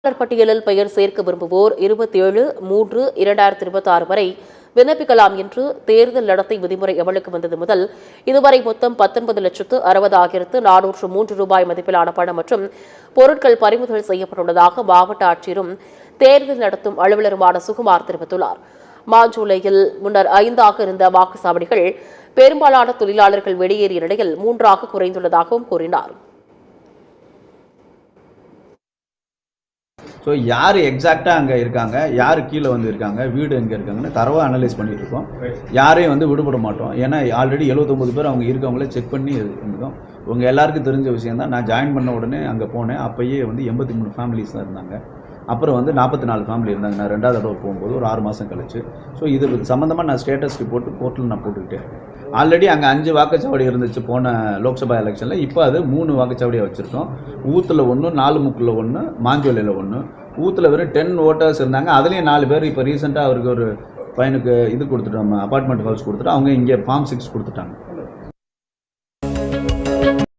பட்டியலில் பெயர் சேர்க்க விரும்புவோர் 27/3/2026 வரை விண்ணப்பிக்கலாம் என்று தேர்தல் நடத்தை விதிமுறை அமலுக்கு வந்தது முதல் இதுவரை மொத்தம் 19,60,403 ரூபாய் மதிப்பிலான பணம் மற்றும் பொருட்கள் பறிமுதல் செய்யப்பட்டுள்ளதாக மாவட்ட ஆட்சியரும் தேர்தல் நடத்தும் அலுவலருமான சுகுமார் தெரிவித்துள்ளார். மாஞ்சோலையில் முன்னர் 5 இருந்த வாக்குச்சாவடிகள் பெரும்பாலான தொழிலாளர்கள் வெளியேறிய நிலையில் 3 குறைந்துள்ளதாகவும் கூறினார். ஸோ யார் எக்ஸாக்டாக அங்கே இருக்காங்க, யார் கீழே வந்து இருக்காங்க, வீடு எங்கே இருக்காங்கன்னு தரவாக அனலைஸ் பண்ணிட்டு இருக்கோம். யாரையும் வந்து விடுபட மாட்டோம். ஏன்னா ஆல்ரெடி 79 பேர் அவங்க இருக்கவங்களே செக் பண்ணி இருந்தோம். உங்கள் எல்லாருக்கும் தெரிஞ்ச விஷயம் தான். நான் ஜாயின் பண்ண உடனே அங்கே போனேன். அப்போயே வந்து 83 ஃபேமிலிஸ் தான் இருந்தாங்க. அப்புறம் வந்து 44 ஃபேமிலி இருந்தாங்க. நான் 2வது தடவை போகும்போது ஒரு 6 மாதம் கழிச்சு. ஸோ இது சம்மந்தமாக நான் ஸ்டேட்டஸ் ரிப்போர்ட்டு போர்ட்டில் நான் போட்டுக்கிட்டே இருக்கேன். ஆல்ரெடி அங்கே 5 வாக்குச்சாவடி இருந்துச்சு போன லோக்சபா எலெக்ஷனில். இப்போ அது 3 வாக்குச்சாவடியாக வச்சுருக்கோம். ஊத்தில் 1, 4 முக்கில் 1, மாஞ்சோலையில் 1. ஊத்தில் வெறும் 10 ஓட்டர்ஸ் இருந்தாங்க. அதுலேயும் 4 பேர் இப்போ ரீசெண்டாக அவருக்கு ஒரு பையனுக்கு இது கொடுத்துட்டோம், அப்பார்ட்மெண்ட் ஹவுஸ் கொடுத்துட்டு அவங்க இங்கே ஃபார்ம் 6 கொடுத்துட்டாங்க.